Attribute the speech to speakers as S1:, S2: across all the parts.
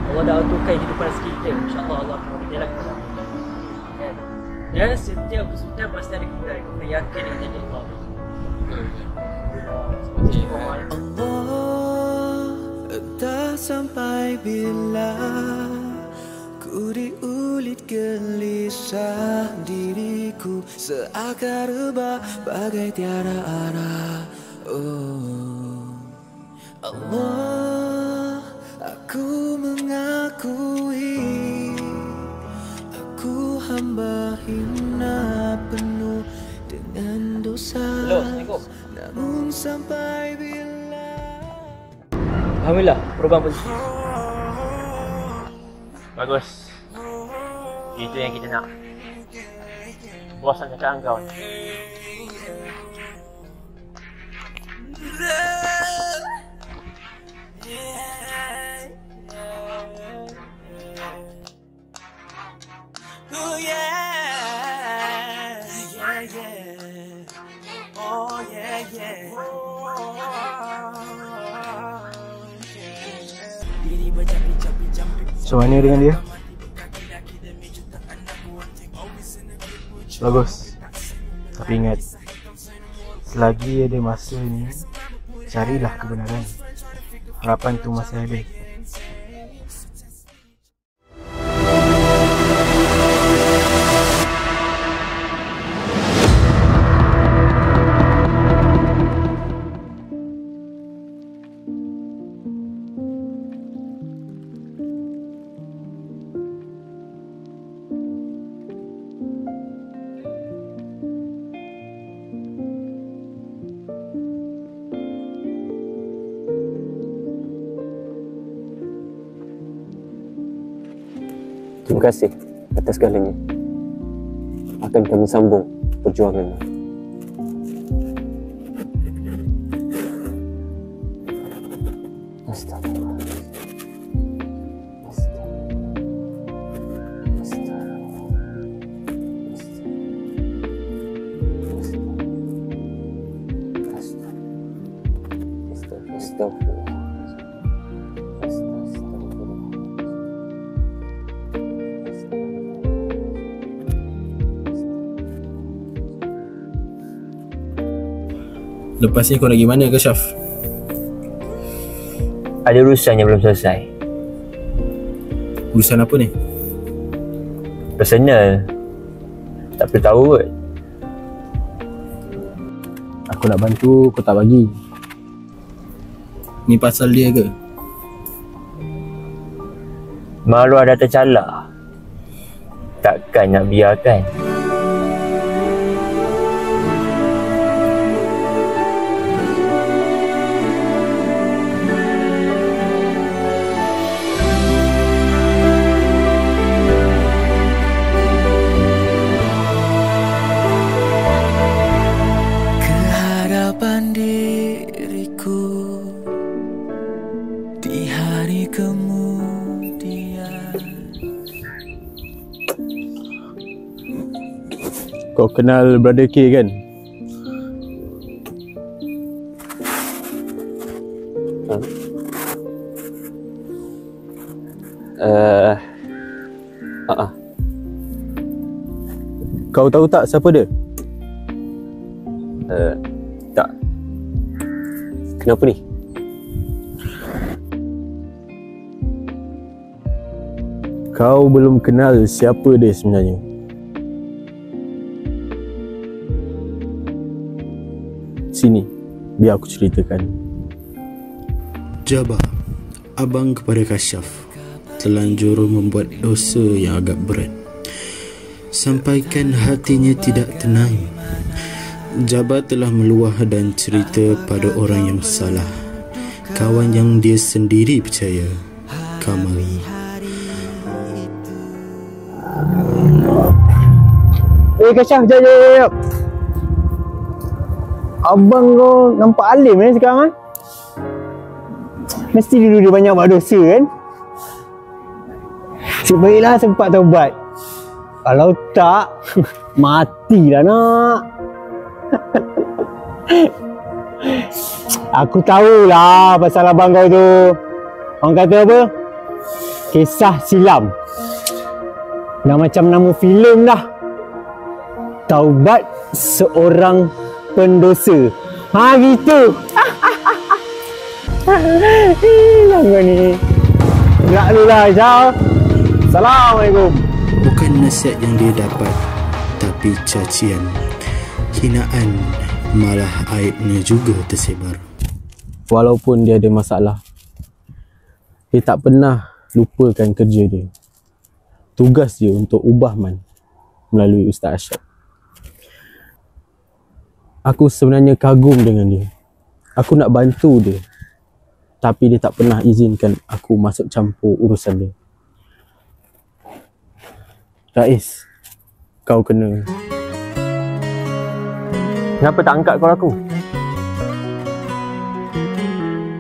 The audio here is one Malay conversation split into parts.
S1: Allah dah aturkan kehidupan rezeki kita. InsyaAllah Allah akan memberi jalan kepada kita. Dan setiap kesulitan pasti ada kemudahan. Kita yakin dengan janji Allah. Seperti itu.
S2: Allah, entah sampai bila ku diulit gelisah diriku, seakan rebah bagai tiada arah. Oh Allah, aku mengakui aku hamba hina penuh dengan dosa. Namun sampai bila.
S1: Alhamdulillah, perubahan positif.
S3: Bagus. Itu yang kita nak. Puasan cakap engkau.
S2: Oh yeah, yeah, yeah. Oh yeah, yeah.
S4: So mana dengan dia? Bagus. Tapi ingat, selagi ada masa ni, carilah kebenaran. Harapan tu masih ada.
S3: Terima kasih atas segalanya. Akan kami sambung perjuangan. Astagfirullah. Astagfirullah.
S4: Lepas ni kau nak pergi mana ke Syaf?
S3: Ada urusan yang belum selesai.
S4: Urusan apa ni?
S3: Personal. Tak perlu tahu kot.
S4: Aku nak bantu, kau tak bagi. Ni pasal dia ke?
S3: Maruah dah tercalar. Takkan nak biarkan.
S2: Diriku di hari kemudian.
S4: Kau kenal Brother K kan? Kau tahu tak siapa dia?
S3: Tak. Kenapa ni?
S4: Kau belum kenal siapa dia sebenarnya. Sini, biar aku ceritakan.
S5: Jabbar, abang kepada Kasyaf, telanjur membuat dosa yang agak berat. Sampaikan hatinya tidak tenang. Jabbar telah meluah dan cerita pada orang yang salah, kawan yang dia sendiri percaya, Kamal.
S4: Kasyaf, jap. Abang kau nampak alim sekarang. Mesti dulu dia banyak buat dosa kan? Sebaiklah sempat taubat. Kalau tak
S6: Matilah nak. Aku tahulah pasal abang kau tu. Orang kata apa? Kisah silam. Dah macam nama filem dah. Taubat seorang pendosa. Ha gitu. Jangan ni. Gerak dulu lah Syah. Assalamualaikum.
S5: Bukan nasihat yang dia dapat, tapi cacian, hinaan, malah aibnya juga tersebar.
S6: Walaupun dia ada masalah, dia tak pernah lupakan kerja dia. Tugas dia untuk ubah Man melalui Ustaz Ashad. Aku sebenarnya kagum dengan dia. Aku nak bantu dia, tapi dia tak pernah izinkan aku masuk campur urusan dia. Rais, kau kena.
S3: Kenapa tak angkat call aku?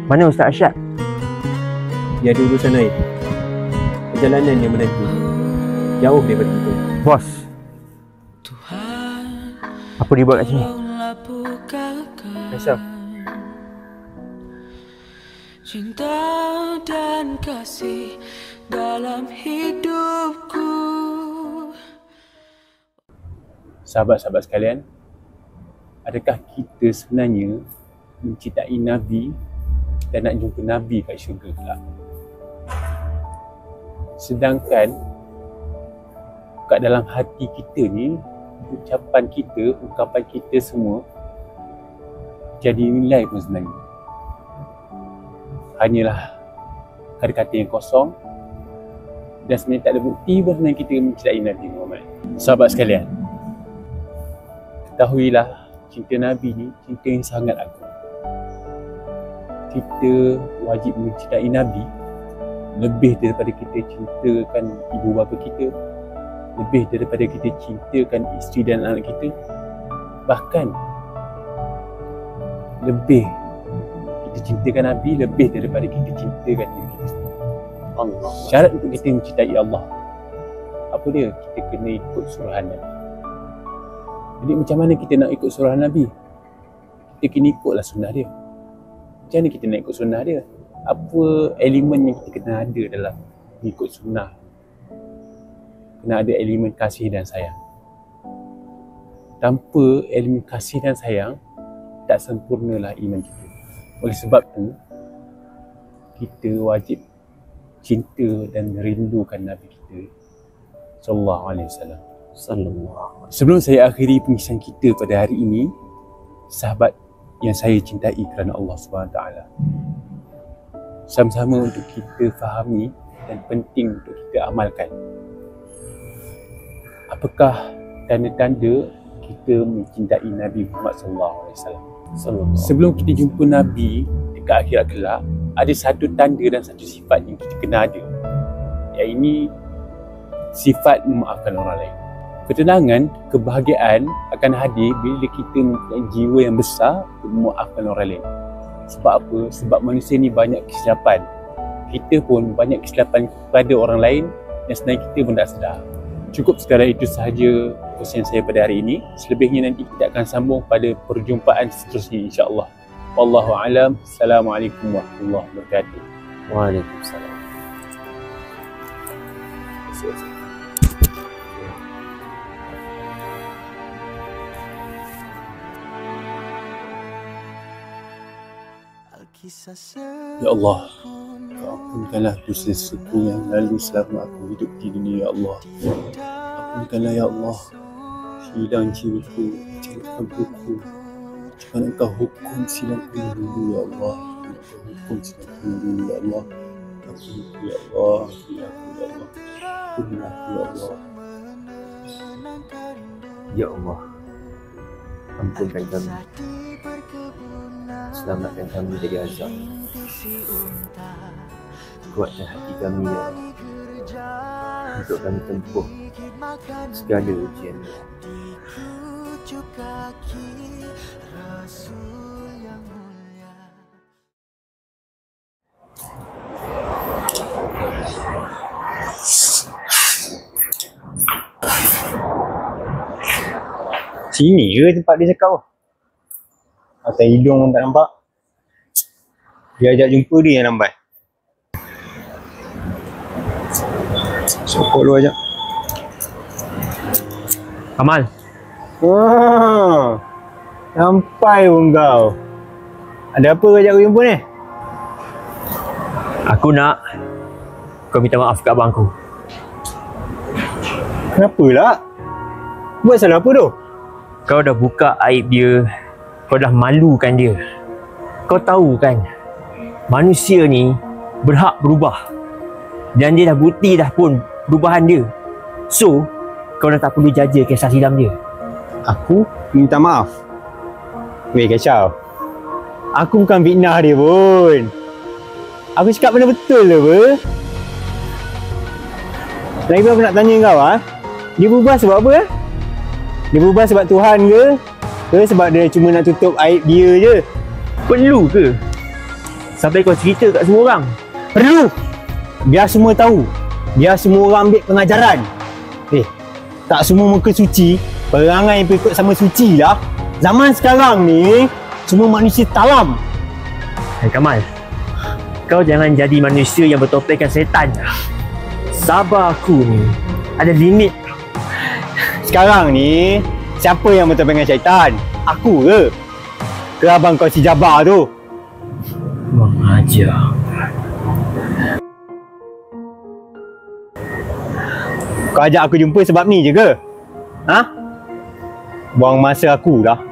S3: Mana Ustaz Ashad?
S4: Dia ada urusan lain. Perjalanan yang menanti jauh daripada kita.
S3: Bos, apa dia buat kat sini? Aisyah,
S2: cinta dan kasih dalam hidupku.
S7: Sahabat-sahabat sekalian, adakah kita sebenarnya mencintai Nabi dan nak jumpa Nabi kat syurga kelak? Sedangkan kat dalam hati kita ni, ucapan kita, ungkapan kita semua jadi nilai pun sebenarnya. Hanyalah kata-kata yang kosong dan sebenarnya tak ada bukti pun sebenarnya kita mencintai Nabi Muhammad. Sahabat sekalian, ketahuilah cinta Nabi ni cinta yang sangat agung. Kita wajib mencintai Nabi lebih daripada kita cintakan ibu bapa kita, lebih daripada kita cintakan isteri dan anak kita, bahkan lebih kita cintakan Nabi lebih daripada kita cintakan diri kita sendiri. Allah. Syarat untuk kita mencintai Allah, apa dia? Kita kena ikut suruhan Nabi. Jadi macam mana kita nak ikut suruhan Nabi? Kita kena ikutlah sunnah dia. Macam mana kita nak ikut sunnah dia? Apa elemen yang kita kena ada dalam ikut sunnah? Kena ada elemen kasih dan sayang. Tanpa elemen kasih dan sayang, tak sempurnalah iman kita. Oleh sebab tu, kita wajib cinta dan rindukan Nabi kita sallallahu alaihi wasallam. Sebelum saya akhiri pembicaraan kita pada hari ini, sahabat yang saya cintai kerana Allah SWT, sama-sama untuk kita fahami dan penting untuk kita amalkan. Apakah tanda-tanda kita mencintai Nabi Muhammad SAW? Sebelum kita jumpa Nabi dekat akhirat kelak, ada satu tanda dan satu sifat yang kita kena ada. Yang ini sifat memaafkan orang lain. Ketenangan, kebahagiaan akan hadir bila kita mempunyai jiwa yang besar untuk memaafkan orang lain. Sebab apa? Sebab manusia ni banyak kesilapan. Kita pun banyak kesilapan kepada orang lain yang sebenarnya kita pun tak sedar. Cukup sekadar itu sahaja kongsian saya pada hari ini. Selebihnya nanti kita akan sambung pada perjumpaan seterusnya insya-Allah. Wallahu a'lam. Assalamualaikum warahmatullahi wabarakatuh.
S3: Waalaikumsalam.
S7: Ya Allah, Kau ampunkanlah dosa-dosaku yang lalu selama aku hidup di dunia, Ya Allah. Ampunkanlah Ya Allah hilang jiwaku, celakkan buku. Jangan Engkau hukum silapku dulu, Ya Allah. Engkau hukum silapku dulu, Ya Allah. Ampunku, Ya Allah. Ya Allah. Ampunlah, Ya Allah.
S3: Ya Allah, ampunkan kami, selamatkan kami dari azab, kuatkan hati kami, Ya Allah, untuk kami tempuh segala ujian.
S8: Sini ke tempat dia cakap? Atas hidung pun tak nampak. Dia ajak jumpa dia yang lambat. Sokok lu ajak.
S4: Kamal.
S8: Sampai pun kau. Ada apa kau ajak aku jumpa ni?
S4: Aku nak kau minta maaf kat abang aku.
S8: Kenapa lah? Buat salah apa tu?
S4: Kau dah buka aib dia. Kau dah malukan dia. Kau tahu kan, manusia ni berhak berubah. Dan dia dah bukti dah pun perubahan dia. So, kau dah tak perlu jaja kisah silam dia.
S8: Aku minta maaf. Weh kacau. Aku bukan fitnah dia pun. Aku cakap benda betul lah apa? Lagi aku nak tanya kau dia berubah sebab apa? Dia berubah sebab Tuhan ke? Ke sebab dia cuma nak tutup aib dia je?
S4: Perlu ke sampai kau cerita kat semua orang?
S8: Perlu. Biar semua tahu. Biar semua orang ambil pengajaran. Tak semua muka suci perangai ikut sama suci lah. Zaman sekarang ni semua manusia talam.
S4: Hai Kamal, kau jangan jadi manusia yang bertopengkan setan. Sabar aku ni ada limit.
S8: Sekarang ni siapa yang bertopengkan syaitan? Aku ke? Ke abang kau si Jabar tu?
S4: Mengajar.
S8: Kau ajak aku jumpa sebab ni je ke? Buang masa aku dah.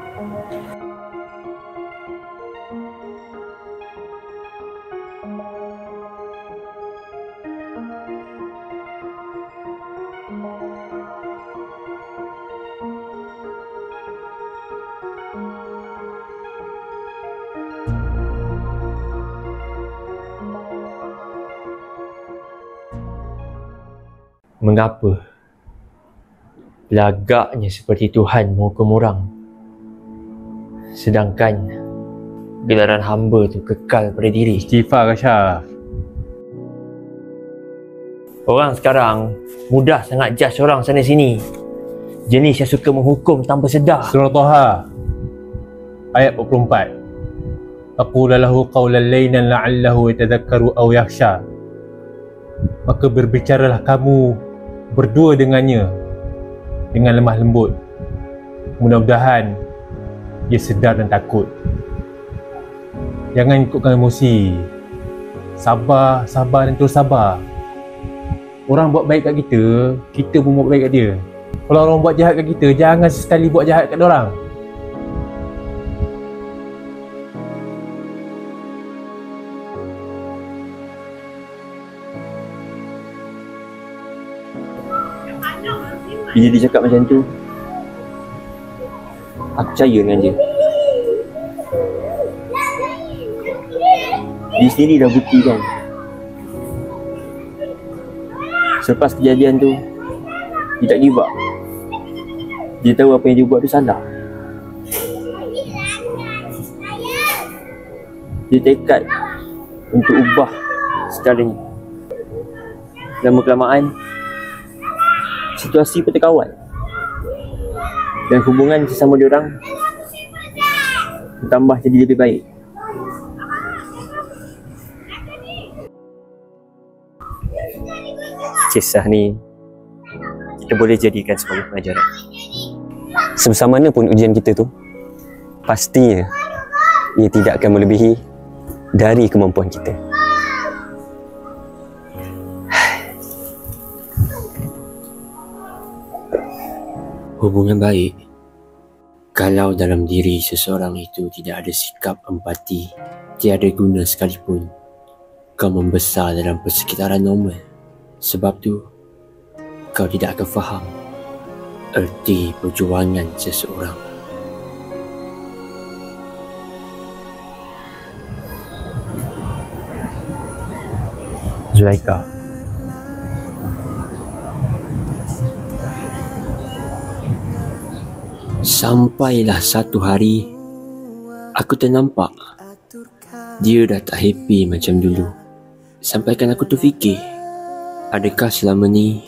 S4: Mengapa lagaknya seperti Tuhan menghukum orang, sedangkan gelaran hamba tu kekal pada diri?
S7: Istighfar Kasyaf.
S4: Orang sekarang mudah sangat judge orang sana sini. Jenis yang suka menghukum tanpa sedar.
S7: Surah Taha ayat 44. Aqula lahu qawlan laynan la'allahu yatadhakkaru aw yakhsha. Maka berbicaralah kamu berdua dengannya dengan lemah lembut. Mudah-mudahan dia sedar dan takut. Jangan ikutkan emosi. Sabar dan terus sabar. Orang buat baik kat kita, kita pun buat baik kat dia. Kalau orang buat jahat kat kita, jangan sesekali buat jahat kat orang.
S3: Bila dia cakap macam tu, aku percaya dengan dia. Dia sendiri dah buktikan. Selepas kejadian tu, dia tak give up. Dia tahu apa yang dia buat tu salah. Dia tekad untuk ubah sekarang ni. Lama-kelamaan, situasi pun terkawal. Dan hubungan sesama diorang bertambah jadi lebih baik. Kisah ni kita boleh jadikan sebagai pelajaran.
S9: Sebesar mana pun ujian kita tu, pastinya ia tidak akan melebihi dari kemampuan kita.
S3: Hubungan baik kalau dalam diri seseorang itu tidak ada sikap empati, tiada guna sekalipun kau membesar dalam persekitaran normal. Sebab tu kau tidak akan faham erti perjuangan seseorang.
S4: Zulaika.
S3: Sampailah satu hari aku ternampak dia dah tak happy macam dulu. Sampaikan aku terfikir, adakah selama ni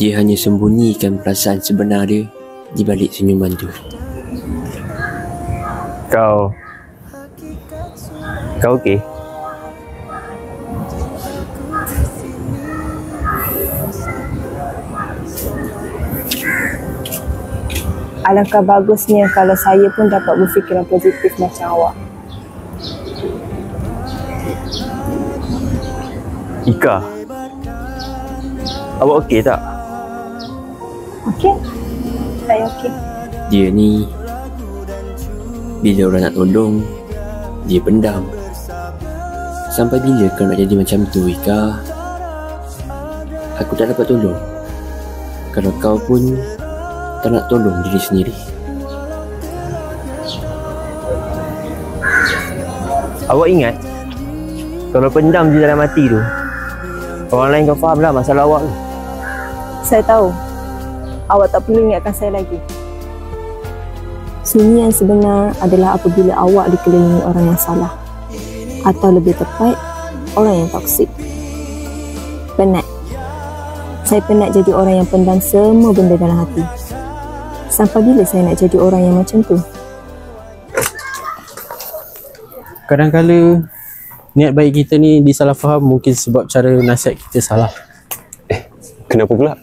S3: dia hanya sembunyikan perasaan sebenar dia di balik senyuman tu?
S4: Kau okey?
S10: Alangkah bagusnya kalau saya pun dapat berfikiran positif macam awak.
S4: Ika, awak okey tak?
S10: Okey. Saya okey.
S3: Dia ni, bila orang nak tolong, dia pendam. Sampai bila kau nak jadi macam tu, Ika? Aku tak dapat tolong kalau kau pun tak nak tolong diri sendiri.
S4: Awak ingat, kalau pendam di dalam hati tu, orang lain kau faham lah masalah awak tu.
S10: Saya tahu. Awak tak perlu ingatkan saya lagi. Sunyi yang sebenar adalah apabila awak dikelilingi orang yang salah. Atau lebih tepat, orang yang toksik. Penat. Saya penat jadi orang yang pendam semua benda dalam hati. Sampai bila saya nak jadi orang yang macam tu?
S6: Kadang-kala niat baik kita ni disalah faham mungkin sebab cara nasihat kita salah.
S9: Kenapa pula?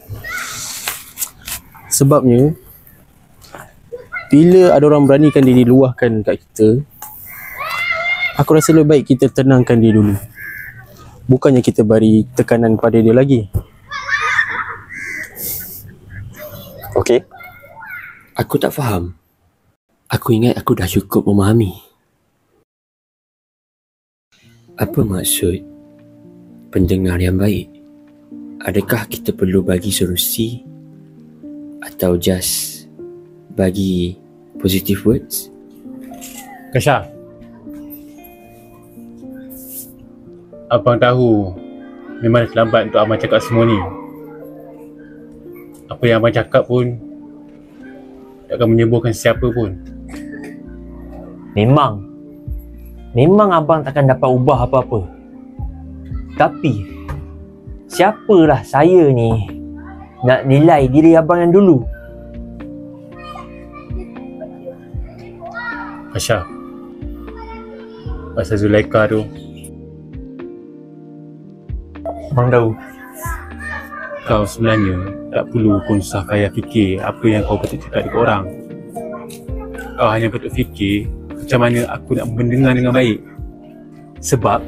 S6: Sebabnya bila ada orang beranikan diri luahkan kat kita, aku rasa lebih baik kita tenangkan dia dulu. Bukannya kita beri tekanan pada dia lagi.
S9: Okey.
S3: Aku tak faham. Aku ingat aku dah cukup memahami. Apa maksud pendengar yang baik? Adakah kita perlu bagi solusi atau just bagi positive words?
S7: Kasha, abang tahu memang dah terlambat untuk abang cakap semua ni. Apa yang abang cakap pun tak akan menyembuhkan siapa pun.
S4: Memang abang takkan dapat ubah apa-apa. Tapi siapalah saya ni nak nilai diri abang yang dulu?
S7: Kasha, pasal Zulaika tu,
S4: abang tahu
S7: kau sebenarnya tak perlu pun susah payah fikir apa yang kau patut cakap dekat orang. Kau hanya patut fikir macam mana aku nak mendengar dengan baik. Sebab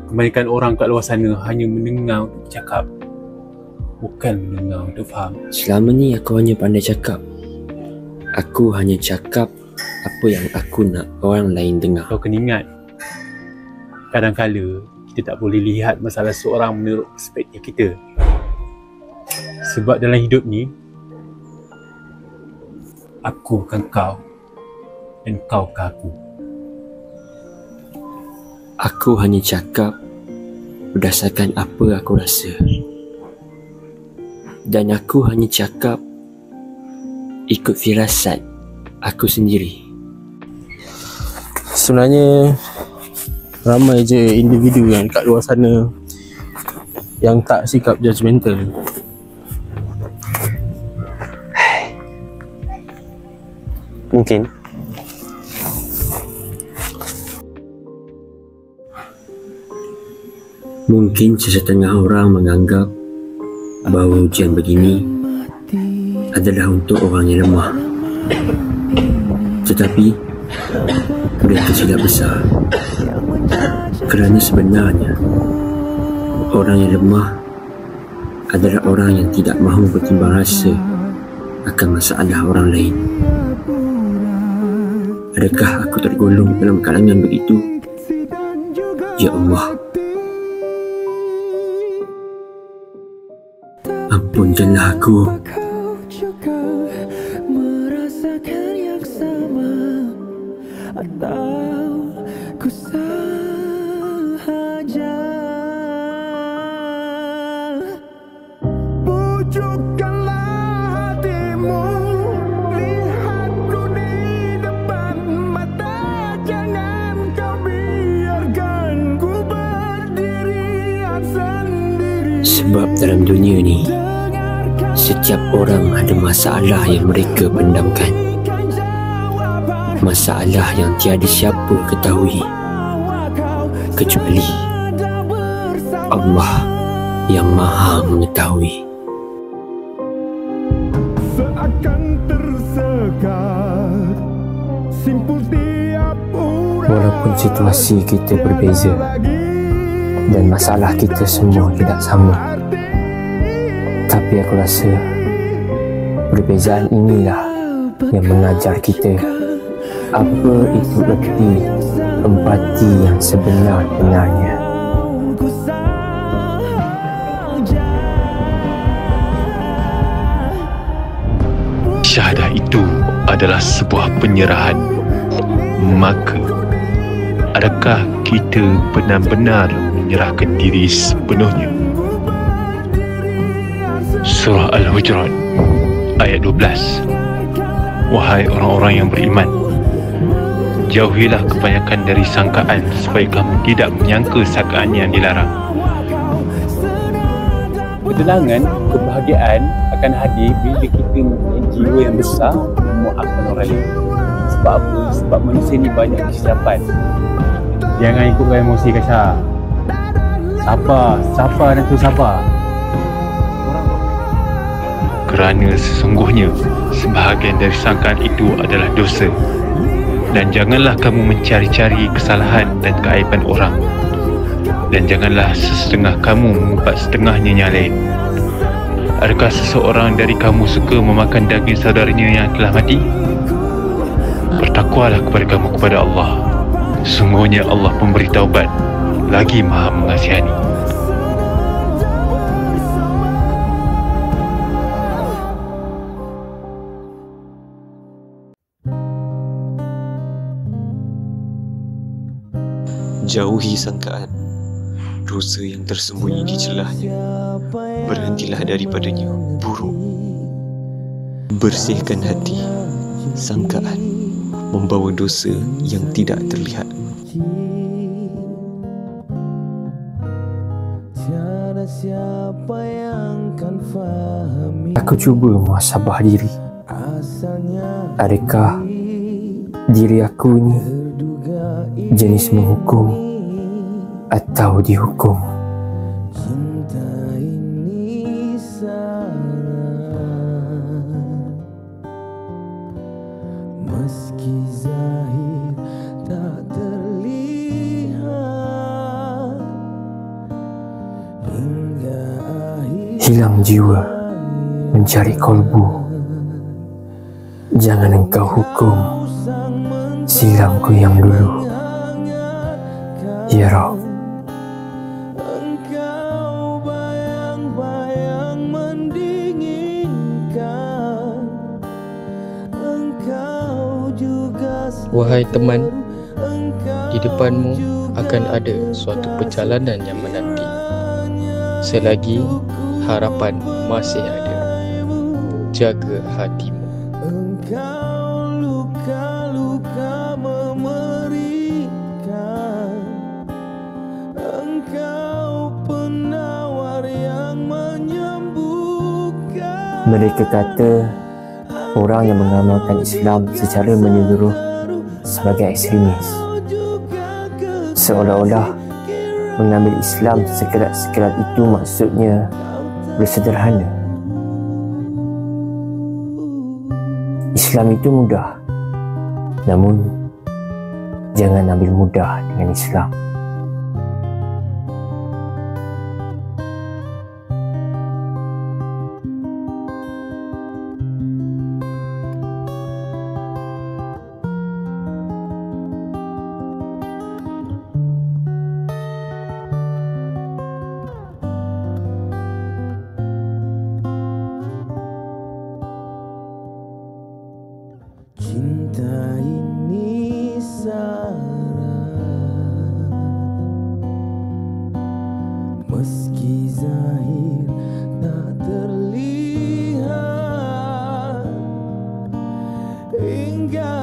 S7: kebanyakan orang kat luar sana hanya mendengar untuk cakap, bukan mendengar untuk faham.
S3: Selama ni aku hanya pandai cakap. Aku hanya cakap apa yang aku nak orang lain dengar.
S7: Kau kena ingat, kadang-kala kita tak boleh lihat masalah seorang menurut perspektif kita. Sebab dalam hidup ni, aku bukan kau dan kau bukan aku.
S3: Aku hanya cakap berdasarkan apa aku rasa. Dan aku hanya cakap ikut firasat aku sendiri.
S6: Sebenarnya ramai je individu yang kat luar sana yang tak sikap judgemental.
S3: Mungkin sesetengah orang menganggap bahawa ujian begini adalah untuk orang yang lemah. Tetapi mereka silap besar. Kerana sebenarnya orang yang lemah adalah orang yang tidak mahu bertimbang rasa akan masalah orang lain. Adakah aku tergolong dalam kalangan begitu? Ya Allah, ampunkanlah aku. Sebab dalam dunia ni, setiap orang ada masalah yang mereka pendamkan. masalah yang tiada siapa ketahui kecuali Allah yang Maha mengetahui. Walaupun situasi kita berbeza dan masalah kita semua tidak sama, tapi aku rasa perbezaan inilah yang mengajar kita apa itu erti empati yang sebenar-benarnya.
S11: Syahadah itu adalah sebuah penyerahan. Maka, adakah kita benar-benar menyerahkan diri sepenuhnya? Surah Al-Hujurat ayat 12. Wahai orang-orang yang beriman, jauhilah kebanyakan dari sangkaan supaya kamu tidak menyangka sangkaan yang dilarang.
S7: Ketenangan, kebahagiaan akan hadir bila kita mempunyai jiwa yang besar memaafkan orang lain. Sebab apa? Sebab manusia ni banyak kesilapan.
S6: Jangan ikutkan emosi Kasha. Sabar dan tu sabar.
S11: Kerana sesungguhnya sebahagian dari sangkaan itu adalah dosa. Dan janganlah kamu mencari-cari kesalahan dan keaiban orang. Dan janganlah sesetengah kamu mengumpat setengahnya yang lain. Adakah seseorang dari kamu suka memakan daging saudaranya yang telah mati? Bertakwalah kepada kamu kepada Allah. Sesungguhnya Allah pemberi taubat, lagi Maha mengasihani.
S3: Jauhi sangkaan, dosa yang tersembunyi di celahnya. Berhentilah daripadanya, buruk. Bersihkan hati, sangkaan membawa dosa yang tidak terlihat. Aku cuba muhasabah diri. Adakah diri aku ini jenis menghukum atau dihukum? Hilang jiwa mencari kolbu. Jangan engkau hukum silamku yang dulu. Ya Rabb,
S12: wahai teman, di depanmu akan ada suatu perjalanan yang menanti. Selagi harapan masih ada, jaga hatimu.
S3: Mereka kata orang yang mengamalkan Islam secara menyeluruh sebagai ekstremis, seolah-olah mengambil Islam sekerat-sekerat itu maksudnya bersederhana. Islam itu mudah, namun jangan ambil mudah dengan Islam.
S2: Hingga